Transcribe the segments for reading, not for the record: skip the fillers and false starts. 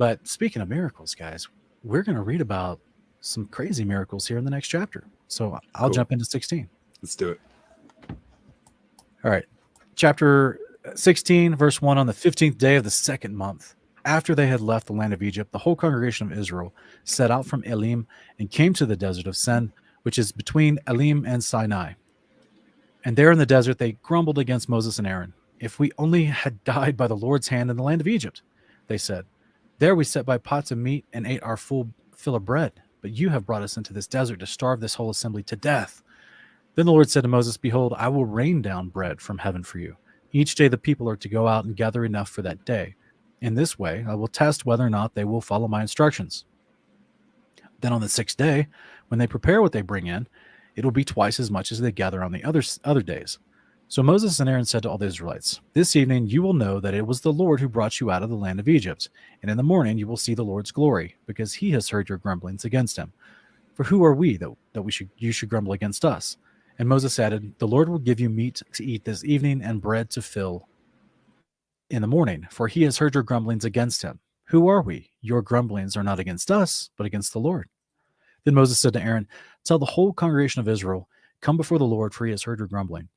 But speaking of miracles, guys, we're going to read about some crazy miracles here in the next chapter. So I'll Cool. jump into 16. Let's do it. All right. Chapter 16, verse 1. On the 15th day of the second month, after they had left the land of Egypt, the whole congregation of Israel set out from Elim and came to the desert of Sin, which is between Elim and Sinai. And there in the desert they grumbled against Moses and Aaron. If we only had died by the Lord's hand in the land of Egypt, they said. There we sat by pots of meat and ate our full fill of bread. But you have brought us into this desert to starve this whole assembly to death. Then the Lord said to Moses, Behold, I will rain down bread from heaven for you. Each day the people are to go out and gather enough for that day. In this way I will test whether or not they will follow my instructions. Then on the sixth day, when they prepare what they bring in, it will be twice as much as they gather on the other days. So Moses and Aaron said to all the Israelites, This evening you will know that it was the Lord who brought you out of the land of Egypt, and in the morning you will see the Lord's glory, because he has heard your grumblings against him. For who are we that you should grumble against us? And Moses added, The Lord will give you meat to eat this evening and bread to fill in the morning, for he has heard your grumblings against him. Who are we? Your grumblings are not against us, but against the Lord. Then Moses said to Aaron, Tell the whole congregation of Israel, Come before the Lord, for he has heard your grumbling.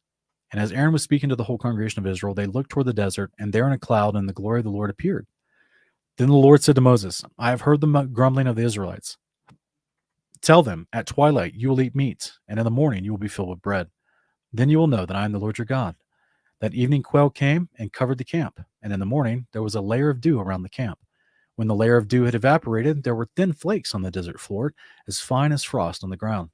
And as Aaron was speaking to the whole congregation of Israel, they looked toward the desert, and there in a cloud and the glory of the Lord appeared. Then the Lord said to Moses, I have heard the grumbling of the Israelites. Tell them, at twilight you will eat meat, and in the morning you will be filled with bread. Then you will know that I am the Lord your God. That evening quail came and covered the camp, and in the morning there was a layer of dew around the camp. When the layer of dew had evaporated, there were thin flakes on the desert floor, as fine as frost on the ground.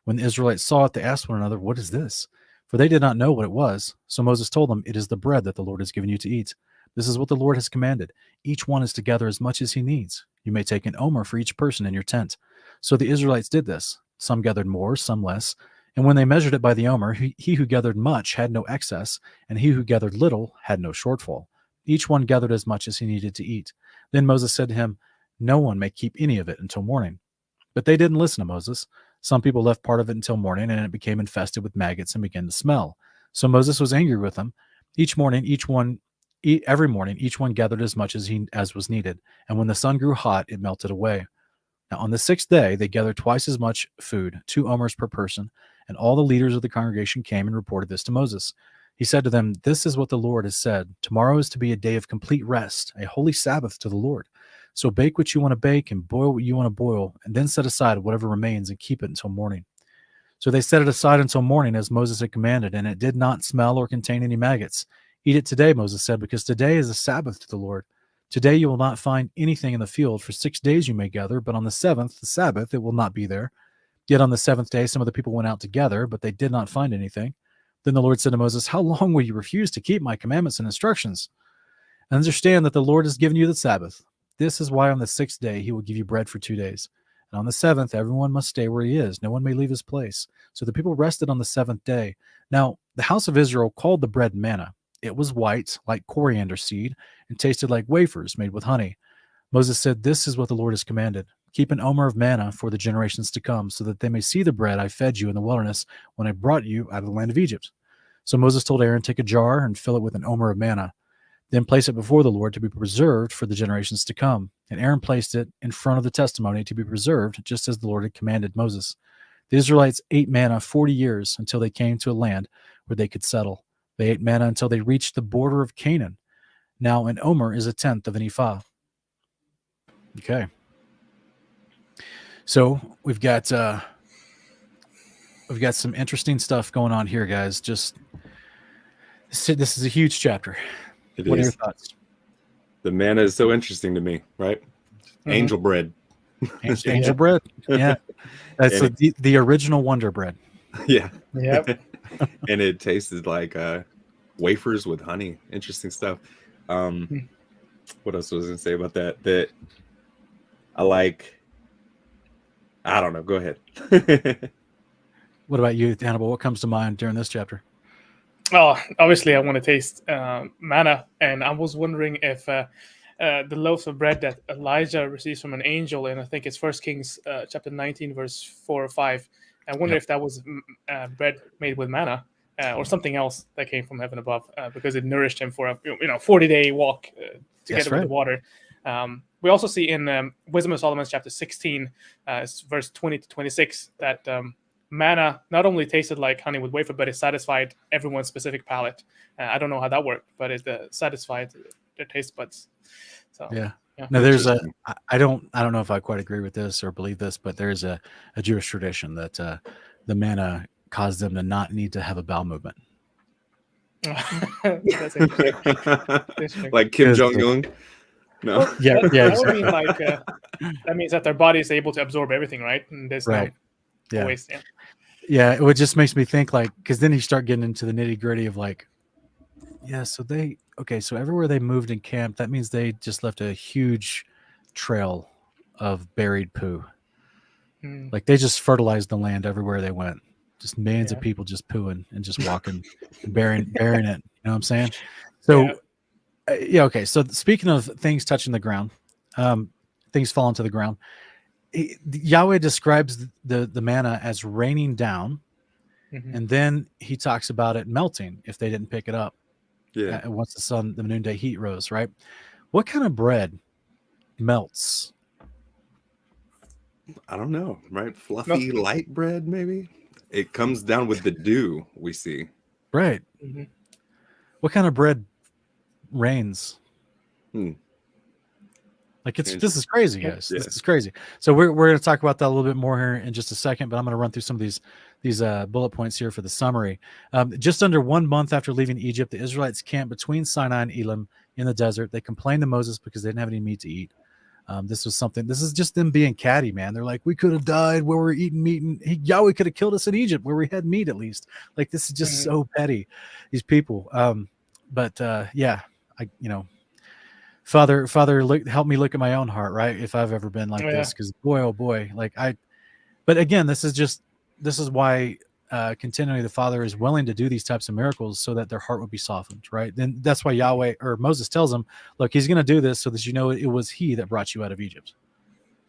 When the Israelites saw it, they asked one another, What is this? For they did not know what it was. So Moses told them, It is the bread that the Lord has given you to eat. This is what the Lord has commanded. Each one is to gather as much as he needs. You may take an omer for each person in your tent. So the Israelites did this. Some gathered more, some less. And when they measured it by the omer, he who gathered much had no excess, and he who gathered little had no shortfall. Each one gathered as much as he needed to eat. Then Moses said to him, No one may keep any of it until morning. But they didn't listen to Moses. Some people left part of it until morning, and it became infested with maggots and began to smell. So Moses was angry with them. Every morning, each one gathered as much as was needed. And when the sun grew hot, it melted away. Now on the sixth day, they gathered twice as much food, 2 omers per person. And all the leaders of the congregation came and reported this to Moses. He said to them, This is what the Lord has said. Tomorrow is to be a day of complete rest, a holy Sabbath to the Lord. So bake what you want to bake and boil what you want to boil, and then set aside whatever remains and keep it until morning. So they set it aside until morning as Moses had commanded, and it did not smell or contain any maggots. Eat it today, Moses said, because today is a Sabbath to the Lord. Today you will not find anything in the field. For 6 days you may gather, but on the seventh, the Sabbath, it will not be there. Yet on the seventh day some of the people went out together, but they did not find anything. Then the Lord said to Moses, How long will you refuse to keep my commandments and instructions? And understand that the Lord has given you the Sabbath. This is why on the 6th day he will give you bread for 2 days. And on the 7th, everyone must stay where he is. No one may leave his place. So the people rested on the 7th day. Now, the house of Israel called the bread manna. It was white, like coriander seed, and tasted like wafers made with honey. Moses said, This is what the Lord has commanded. Keep an omer of manna for the generations to come, so that they may see the bread I fed you in the wilderness when I brought you out of the land of Egypt. So Moses told Aaron, Take a jar and fill it with an omer of manna. Then place it before the Lord to be preserved for the generations to come. And Aaron placed it in front of the testimony to be preserved, just as the Lord had commanded Moses. The Israelites ate manna 40 years until they came to a land where they could settle. They ate manna until they reached the border of Canaan. Now an omer is 1/10 of an ephah. Okay. So we've got some interesting stuff going on here, guys. This is a huge chapter. What are your thoughts? The manna is so interesting to me, right? Mm-hmm. Angel bread. Angel bread. Yeah. That's the original Wonder Bread. Yeah. Yep. And it tasted like wafers with honey. Interesting stuff. What else was I going to say about that? That I don't know. Go ahead. What about you, Hannibal? What comes to mind during this chapter? Oh, obviously, I want to taste manna, and I was wondering if the loaves of bread that Elijah receives from an angel, and I think it's 1 Kings chapter 19, verse 4 or 5. I wonder if that was bread made with manna or something else that came from heaven above, because it nourished him for a 40-day walk together with the water. We also see in Wisdom of Solomon chapter 16, verse 20 to 26, that manna not only tasted like honey with wafer, but it satisfied everyone's specific palate. I don't know how that worked, but it satisfied their taste buds. So Yeah. yeah. Now there's I don't know if I quite agree with this or believe this, but there's a Jewish tradition that the manna caused them to not need to have a bowel movement. That's interesting. Like Kim Jong-un. No. Well, Yeah, that, yeah, that would mean like that means that their body is able to absorb everything, right? And there's Right. no waste. Yeah. Yeah, it just makes me think, like, because then you start getting into the nitty gritty of like, yeah, so so everywhere they moved and camped, that means they just left a huge trail of buried poo. Like they just fertilized the land everywhere they went. Just millions of people just pooing and just walking and burying it. You know what I'm saying? So okay. So speaking of things touching the ground, things falling to the ground, Yahweh describes the manna as raining down, and then he talks about it melting if they didn't pick it up. Yeah. Once the noonday heat rose, right? What kind of bread melts? I don't know, right? Fluffy light bread, maybe. It comes down with the dew we see. Right. What kind of bread rains? Like this is crazy, guys. This is crazy. So we're going to talk about that a little bit more here in just a second, but I'm going to run through some of these bullet points here for the summary. Just under 1 month after leaving Egypt, the Israelites camped between Sinai and Elim in the desert. They complained to Moses because they didn't have any meat to eat. This is just them being catty, man. They're like, we could have died where we're eating meat, and Yahweh could have killed us in Egypt where we had meat at least. Like, this is just so petty, these people. Father, help me look at my own heart, right? If I've ever been like this, because boy, oh boy, but again, this is why continually the Father is willing to do these types of miracles so that their heart would be softened, right? Then that's why Yahweh or Moses tells them, look, he's going to do this so that you know it was he that brought you out of Egypt.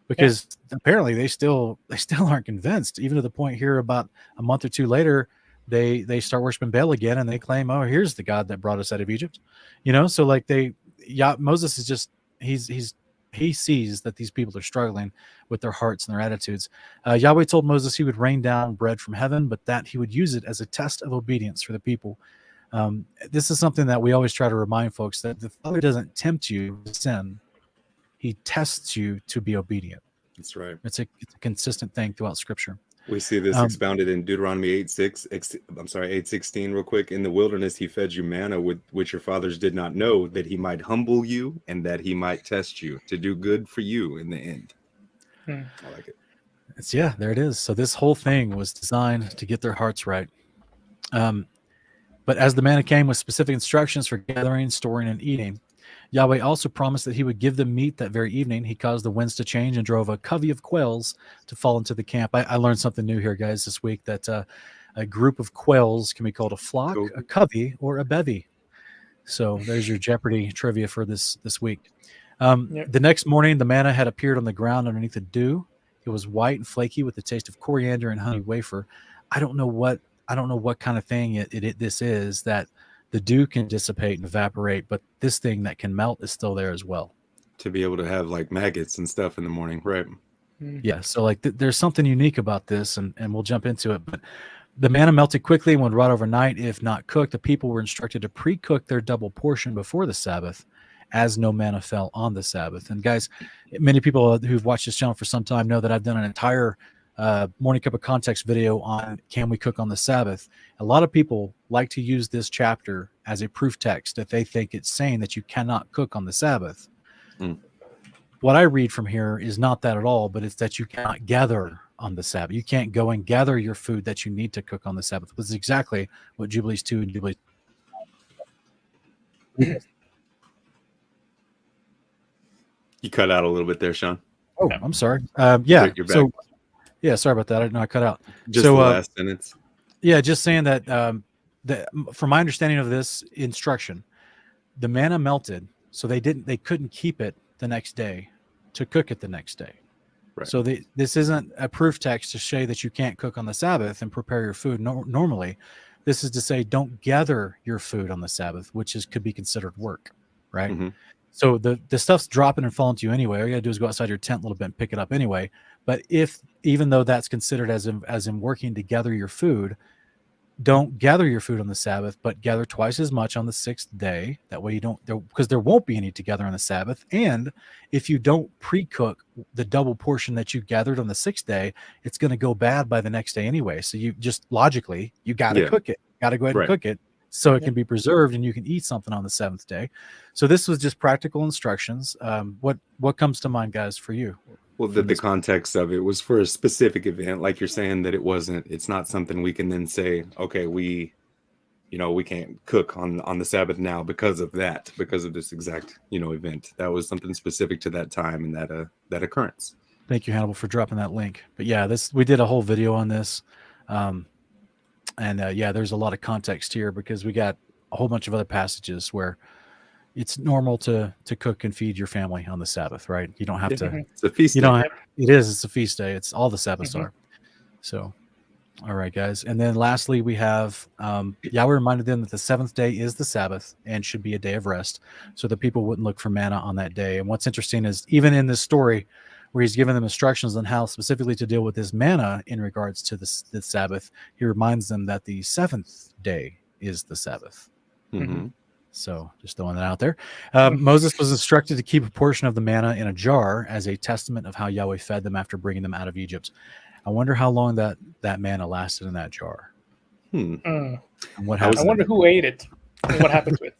Because apparently they still aren't convinced, even to the point here about a month or two later, they start worshiping Baal again, and they claim, oh, here's the God that brought us out of Egypt. So like Moses is just he sees that these people are struggling with their hearts and their attitudes. Yahweh told Moses he would rain down bread from heaven, but that he would use it as a test of obedience for the people. This is something that we always try to remind folks, that the Father doesn't tempt you to sin. He tests you to be obedient. That's right. It's a consistent thing throughout Scripture. We see this expounded in Deuteronomy 8:16 real quick. In the wilderness, he fed you manna with which your fathers did not know, that he might humble you and that he might test you to do good for you in the end. I like it. There it is. So this whole thing was designed to get their hearts right. But as the manna came with specific instructions for gathering, storing, and eating, Yahweh also promised that he would give them meat that very evening. He caused the winds to change and drove a covey of quails to fall into the camp. I learned something new here, guys, this week, that a group of quails can be called a flock, a covey, or a bevy. So there's your Jeopardy trivia for this week. The next morning, the manna had appeared on the ground underneath the dew. It was white and flaky with the taste of coriander and honey wafer. I don't know what kind of thing this is that the dew can dissipate and evaporate, but this thing that can melt is still there as well. To be able to have like maggots and stuff in the morning, right? Yeah, so like there's something unique about this, and we'll jump into it. But the manna melted quickly and would rot overnight if not cooked. The people were instructed to pre-cook their double portion before the Sabbath, as no manna fell on the Sabbath. And guys, many people who've watched this channel for some time know that I've done an entire Morning Cup of Context video on can we cook on the Sabbath. A lot of people like to use this chapter as a proof text that they think it's saying that you cannot cook on the Sabbath. What I read from here is not that at all, but it's that you cannot gather on the Sabbath. You can't go and gather your food that you need to cook on the Sabbath, which is exactly what Jubilees 2 and Jubilees. You cut out a little bit there, Sean. Oh, I'm sorry. Yeah. You're back. So yeah, sorry about that. I didn't know I cut out. Just the last sentence. Yeah, just saying that from my understanding of this instruction, the manna melted, so they couldn't keep it the next day to cook it the next day. Right. So this isn't a proof text to say that you can't cook on the Sabbath and prepare your food normally. This is to say don't gather your food on the Sabbath, which could be considered work, right? So the stuff's dropping and falling to you anyway. All you gotta do is go outside your tent a little bit and pick it up anyway. But even though that's considered as in working to gather your food, don't gather your food on the Sabbath, but gather twice as much on the sixth day. That way you don't, because there won't be any to gather on the Sabbath. And if you don't pre-cook the double portion that you gathered on the sixth day, it's going to go bad by the next day anyway. So you just logically, you got to cook it, got to go ahead and cook it so it can be preserved and you can eat something on the seventh day. So this was just practical instructions. What comes to mind, guys, for you? Well, the context of it was for a specific event, like you're saying, that it's not something we can then say, okay, we can't cook on the Sabbath now because of this exact, event. That was something specific to that time and that occurrence. Thank you, Hannibal, for dropping that link. But yeah, we did a whole video on this. There's a lot of context here because we got a whole bunch of other passages where it's normal to cook and feed your family on the Sabbath, right? You don't have to. It's a feast day. It's a feast day. It's all the Sabbaths are. So, all right, guys. And then lastly, we have Yahweh reminded them that the seventh day is the Sabbath and should be a day of rest, so that people wouldn't look for manna on that day. And what's interesting is even in this story where he's giving them instructions on how specifically to deal with this manna in regards to the Sabbath, he reminds them that the seventh day is the Sabbath. Mm-hmm. So just throwing that out there. Moses was instructed to keep a portion of the manna in a jar as a testament of how Yahweh fed them after bringing them out of Egypt. I wonder how long that manna lasted in that jar. And what happened? I wonder who ate it and what happened to it.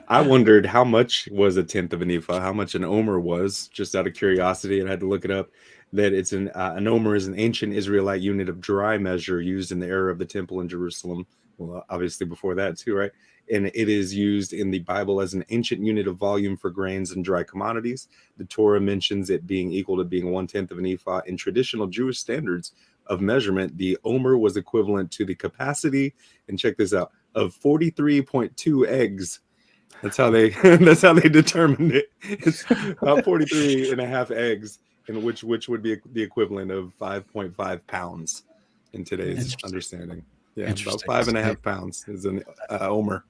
I wondered how much was a tenth of an ephah, how much an omer was, just out of curiosity, and I had to look it up. That it's an omer is an ancient Israelite unit of dry measure used in the era of the temple in Jerusalem. Well, obviously before that too, right? And it is used in the Bible as an ancient unit of volume for grains and dry commodities. The Torah mentions it being equal to being 1/10 of an ephah. In traditional Jewish standards of measurement, the omer was equivalent to the capacity, and check this out, of 43.2 eggs. That's how they determined it. It's about 43 and a half eggs, and which would be the equivalent of 5.5 pounds in today's understanding. Yeah, about 5.5 pounds is an omer.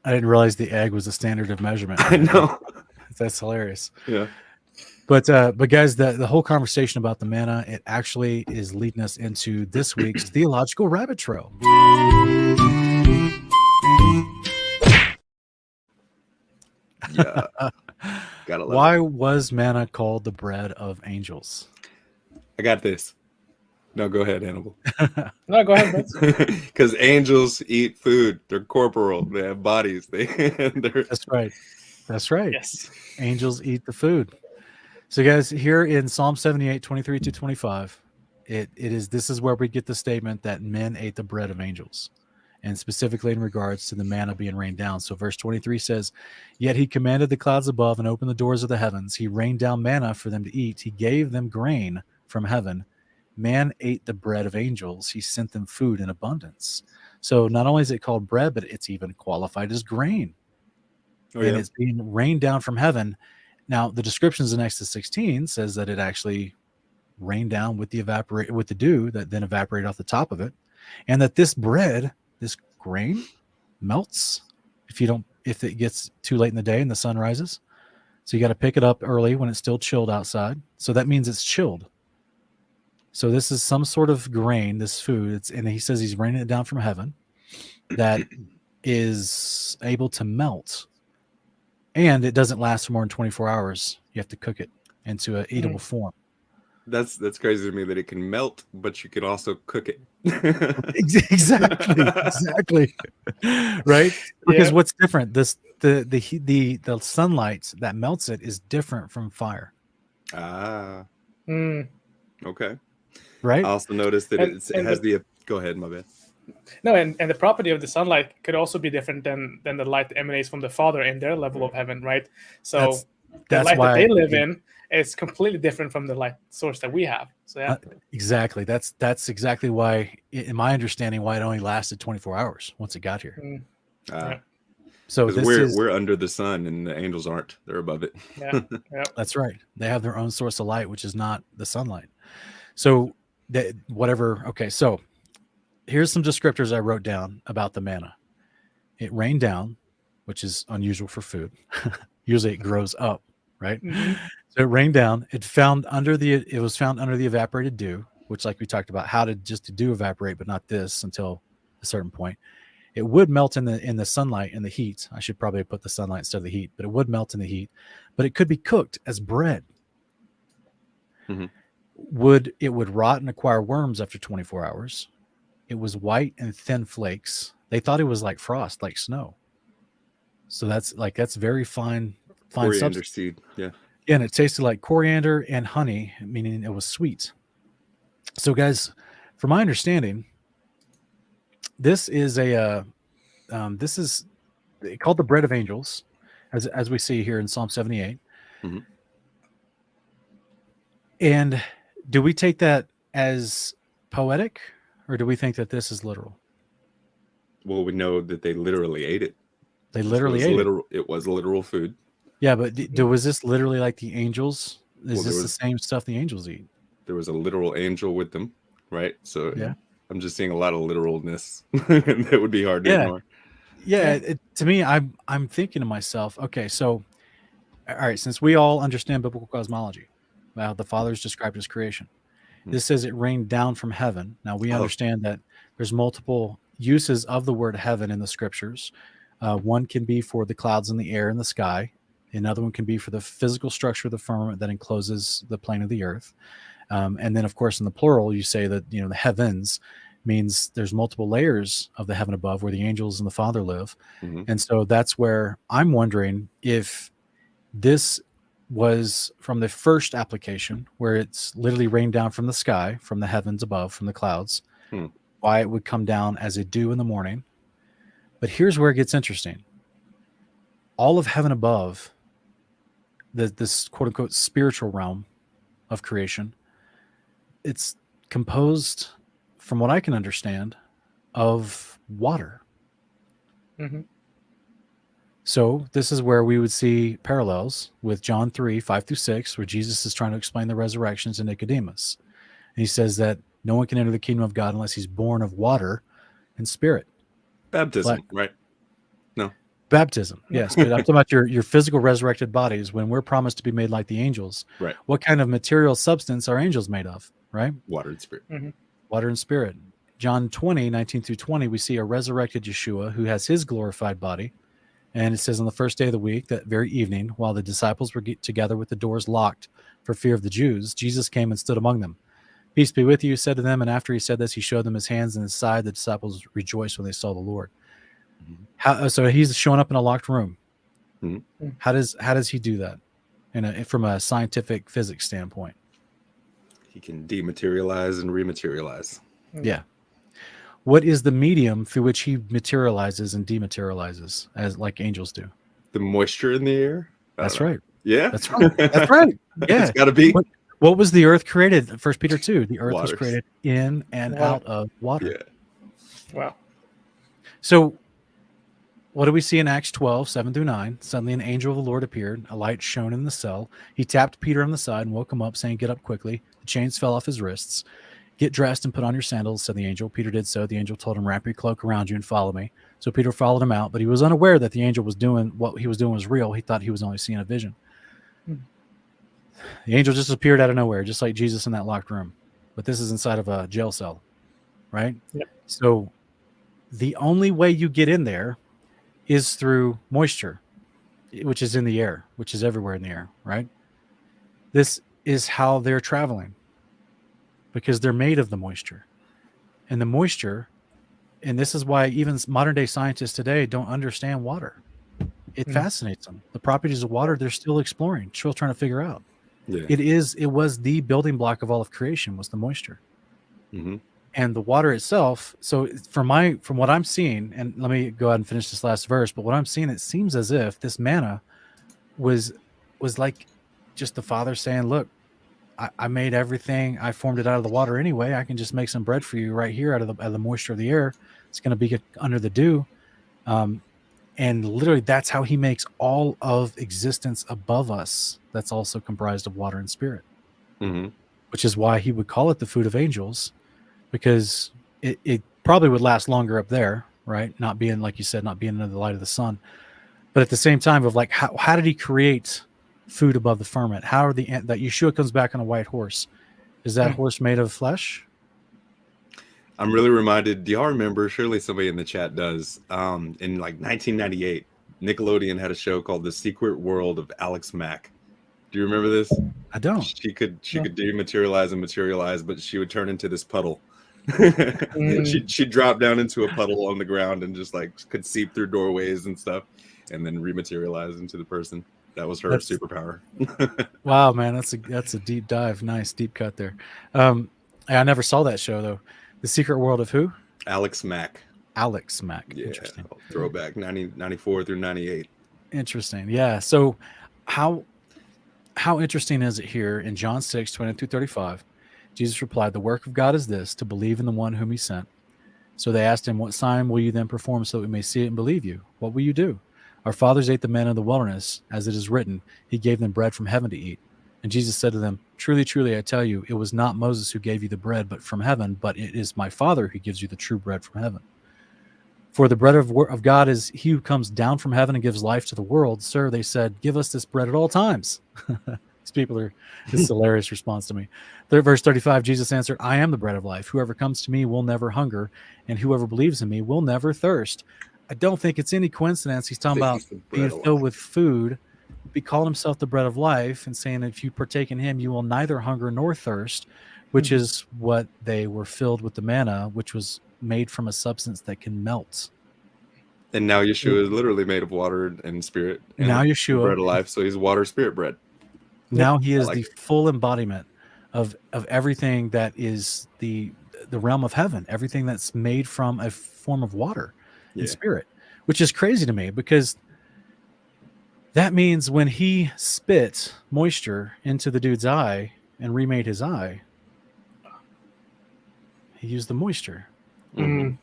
I didn't realize the egg was a standard of measurement. I know. That's hilarious. Yeah. But guys, the whole conversation about the manna, it actually is leading us into this week's theological rabbit trail. Yeah. Gotta love Why it. was manna called the bread of angels? I got this. No, go ahead, Hannibal. No, go ahead, Brett. Because angels eat food. They're corporal. They have bodies. That's right. That's right. Yes. Angels eat the food. So, guys, here in Psalm 78, 23 to 25, this is where we get the statement that men ate the bread of angels, and specifically in regards to the manna being rained down. So verse 23 says, "Yet he commanded the clouds above and opened the doors of the heavens. He rained down manna for them to eat. He gave them grain from heaven. Man ate the bread of angels. He sent them food in abundance." So not only is it called bread, but it's even qualified as grain. And it's being rained down from heaven. Now, the descriptions in Exodus 16 says that it actually rained down with the dew that then evaporated off the top of it, and that this bread, this grain, melts if it gets too late in the day and the sun rises. So you got to pick it up early when it's still chilled outside. So that means it's chilled. So this is some sort of grain, this food, and he says he's raining it down from heaven that is able to melt. And it doesn't last for more than 24 hours. You have to cook it into an eatable form. That's crazy to me that it can melt, but you can also cook it. Exactly. Right? Because what's different? The sunlight that melts it is different from fire. Ah. Okay. Right? I also noticed that it has the. Go ahead, my bad. No, and the property of the sunlight could also be different than the light that emanates from the Father in their level of heaven, right? So the light that they live in is completely different from the light source that we have. So yeah, exactly. That's exactly why, in my understanding, why it only lasted 24 hours once it got here. So we're under the sun and the angels aren't. They're above it. Yeah. That's right. They have their own source of light, which is not the sunlight. So Okay, so here's some descriptors I wrote down about the manna. It rained down, which is unusual for food. Usually it grows up, right? Mhm. So it rained down. It was found under the evaporated dew, which, like we talked about, how to just to do evaporate, but not this until a certain point. It would melt in the sunlight and the heat. I should probably put the sunlight instead of the heat, but it would melt in the heat. But it could be cooked as bread. Mhm. It would rot and acquire worms after 24 hours. It was white and thin flakes. They thought it was like frost, like snow. So that's very fine Coriander substance. seed. Yeah. Yeah, and it tasted like coriander and honey, meaning it was sweet. So, guys, from my understanding, this is this is called the bread of angels, as we see here in Psalm 78. Mhm. And do we take that as poetic, or do we think that this is literal? Well, we know that they literally ate it. They literally ate it. It was literal food. Yeah, but was this literally like the angels? Is Well, this the same stuff the angels eat? There was a literal angel with them, right? So Yeah. I'm just seeing a lot of literalness. That would be hard to ignore. Yeah, to me, I'm thinking to myself, okay, so all right, since we all understand biblical cosmology, well, the Father is described as creation. This says it rained down from heaven. Now we understand that there's multiple uses of the word heaven in the scriptures. One can be for the clouds in the air and the sky. Another one can be for the physical structure of the firmament that encloses the plane of the earth. And then, of course, in the plural, you say that the heavens means there's multiple layers of the heaven above where the angels and the Father live. Mhm. And so that's where I'm wondering if this was from the first application where it's literally rained down from the sky, from the heavens above, from the clouds, why it would come down as a dew in the morning. But here's where it gets interesting. All of heaven above, this quote unquote spiritual realm of creation, it's composed, from what I can understand, of water. Mhm. So this is where we would see parallels with John 3:5-6, where Jesus is trying to explain the resurrections to Nicodemus. And he says that no one can enter the kingdom of God unless he's born of water and spirit. Baptism, right? No. Baptism, yes. But I'm talking about your physical resurrected bodies when we're promised to be made like the angels. Right. What kind of material substance are angels made of, right? Water and spirit. Mm-hmm. Water and spirit. John 20:19-20, we see a resurrected Yeshua who has his glorified body. And it says on the first day of the week, that very evening, while the disciples were together with the doors locked for fear of the Jews, Jesus came and stood among them. Peace be with you, said to them. And after he said this, he showed them his hands and his side. The disciples rejoiced when they saw the Lord. So he's showing up in a locked room. Mm-hmm. How does he do that from a scientific physics standpoint? He can dematerialize and rematerialize. Yeah. What is the medium through which he materializes and dematerializes, as like angels do? The moisture in the air? That's right. Yeah. That's right. That's right. Yeah. It's got to be. What was the earth created? 1 Peter 2. The earth was Waters. created in and out of water. Yeah. Wow. So what do we see in Acts 12:7-9? Suddenly an angel of the Lord appeared. A light shone in the cell. He tapped Peter on the side and woke him up, saying, "Get up quickly." The chains fell off his wrists. "Get dressed and put on your sandals," said the angel. Peter did so. The angel told him, "Wrap your cloak around you and follow me." So Peter followed him out, but he was unaware that the angel was doing what he was doing was real. He thought he was only seeing a vision. The angel just appeared out of nowhere, just like Jesus in that locked room. But this is inside of a jail cell, right? Yep. So the only way you get in there is through moisture, which is in the air, which is everywhere in the air, right? This is how they're traveling, because they're made of the moisture. And the moisture, and this is why even modern day scientists today don't understand water. It fascinates them. The properties of water, they're still exploring, still trying to figure out. Yeah. It was the building block of all of creation, was the moisture. Mm-hmm. And the water itself. So from what I'm seeing, and let me go ahead and finish this last verse, but what I'm seeing, it seems as if this manna was like just the Father saying, "Look, I made everything. I formed it out of the water anyway. I can just make some bread for you right here out of the moisture of the air. It's going to be under the dew." And literally, that's how he makes all of existence above us. That's also comprised of water and spirit, which is why he would call it the food of angels, because it probably would last longer up there, right? Not being, like you said, not being under the light of the sun. But at the same time, of like, how did he create food above the firmament? How are that Yeshua comes back on a white horse? Is that horse made of flesh? I'm really reminded. Do y'all remember? Surely somebody in the chat does. In like 1998, Nickelodeon had a show called The Secret World of Alex Mack. Do you remember this? I don't. She could dematerialize and materialize, but she would turn into this puddle. She'd drop down into a puddle on the ground and just like could seep through doorways and stuff, and then rematerialize into the person. That was her superpower. Wow, man, that's a deep dive. Nice deep cut there. I never saw that show though. The Secret World of who? Alex Mack. Alex Mack. Yeah, interesting. Throwback 94 through 98. Interesting. Yeah. So how interesting is it here in John 6, 20-35? Jesus replied, "The work of God is this, to believe in the one whom he sent." So they asked him, "What sign will you then perform so that we may see it and believe you? What will you do? Our fathers ate the manna in the wilderness, as it is written, he gave them bread from heaven to eat." And Jesus said to them, "Truly, truly, I tell you, it was not Moses who gave you the bread but from heaven, but it is my Father who gives you the true bread from heaven. For the bread of God is he who comes down from heaven and gives life to the world." Sir, they said, "Give us this bread at all times." These people are, this is a hilarious response to me. Verse 35, Jesus answered, "I am the bread of life. Whoever comes to me will never hunger, and whoever believes in me will never thirst." I don't think it's any coincidence he's talking about being filled with food. He called himself the bread of life and saying, if you partake in him, you will neither hunger nor thirst, which is what they were filled with the manna, which was made from a substance that can melt. And now Yeshua is literally made of water and spirit. And now Yeshua, bread of life, so he's water, spirit, bread. Now he is the full embodiment of everything that is the realm of heaven, everything that's made from a form of water and spirit, which is crazy to me because that means when he spit moisture into the dude's eye and remade his eye, he used the moisture. Mm.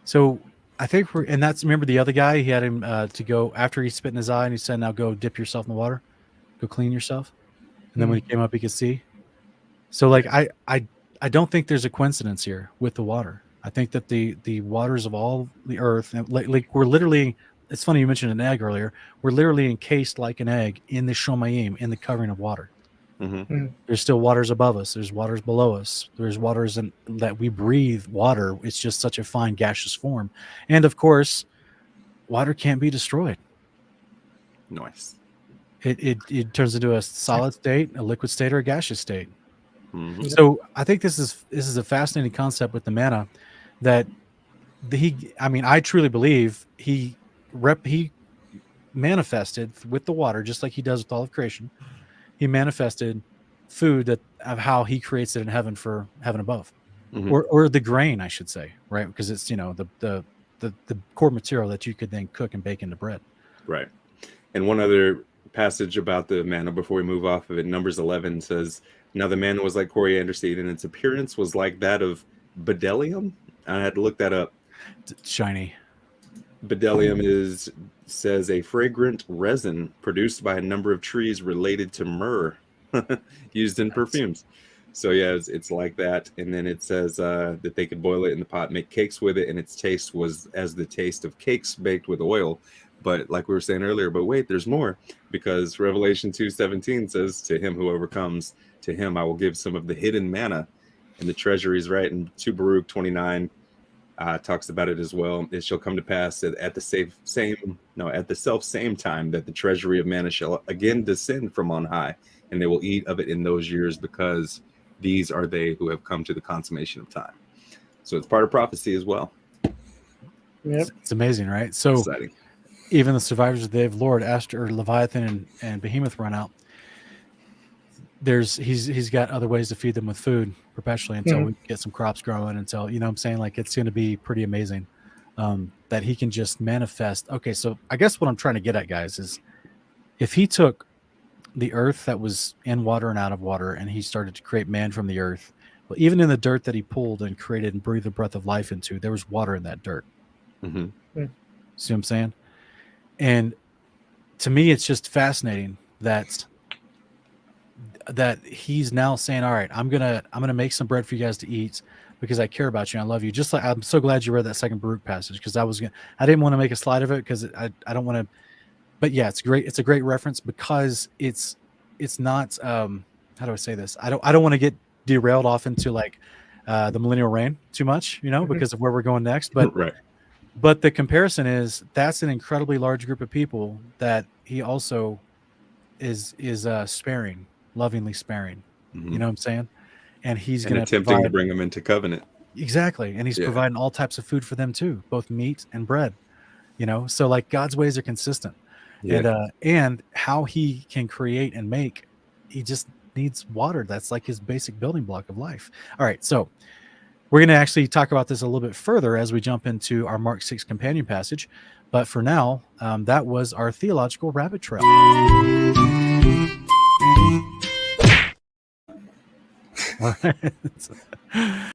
So I think remember the other guy, he had him to go after he spit in his eye and he said, "Now go dip yourself in the water, go clean yourself." And then when he came up, he could see. So like, I don't think there's a coincidence here with the water. I think that the waters of all the earth, and like we're literally, it's funny you mentioned an egg earlier. We're literally encased like an egg in the shomayim, in the covering of water. There's still waters above us. There's waters below us. There's waters that we breathe water. It's just such a fine gaseous form. And of course, water can't be destroyed. Nice. It turns into a solid state, a liquid state, or a gaseous state. So I think this is a fascinating concept with the manna that I truly believe he manifested with the water, just like he does with all of creation. He manifested food of how he creates it in heaven for heaven above, or the grain, I should say, right? Because it's the core material that you could then cook and bake into bread. Right. And one other passage about the manna before we move off of it, Numbers 11 says, "Now the manna was like coriander seed, and its appearance was like that of bdellium." I had to look that up. Shiny. Bdellium says a fragrant resin produced by a number of trees related to myrrh, used in perfumes. So yeah, it's like that. And then it says that they could boil it in the pot, make cakes with it, and its taste was as the taste of cakes baked with oil. But like we were saying earlier, but wait, there's more, because Revelation 2:17 says, "To him who overcomes, to him I will give some of the hidden manna." And the treasuries, right? And 2 Baruch 29 talks about it as well. "It shall come to pass that at the self same time that the treasury of manna shall again descend from on high, and they will eat of it in those years, because these are they who have come to the consummation of time." So it's part of prophecy as well. Yep. It's amazing, right? So exciting. Even the survivors of the day of the Lord, Leviathan and Behemoth run out. He's got other ways to feed them with food perpetually until we get some crops growing, until, I'm saying, like, it's going to be pretty amazing that he can just manifest. Okay, so I guess what I'm trying to get at, guys, is if he took the earth that was in water and out of water and he started to create man from the earth, well, even in the dirt that he pulled and created and breathed the breath of life into, there was water in that dirt. See what I'm saying? And to me, it's just fascinating that he's now saying, "All right, I'm gonna make some bread for you guys to eat, because I care about you and I love you. Just like I'm so glad you read that second Baruch passage, because I didn't want to make a slide of it because I don't want to. But yeah, it's great. It's a great reference because it's not how do I say this? I don't want to get derailed off into like the millennial reign too much, because of where we're going next. But Right. but the comparison is that's an incredibly large group of people that he also is sparing, lovingly sparing. Mhm. You know what I'm saying? And he's And going to attempting to provide bring them into covenant. exactly, and he's Yeah. providing all types of food for them too, both meat and bread. So like God's ways are consistent. Yeah. And how he can create and make, he just needs water. That's like his basic building block of life. All right, so we're going to actually talk about this a little bit further as we jump into our Mark 6 companion passage. But for now, that was our theological rabbit trail. All right.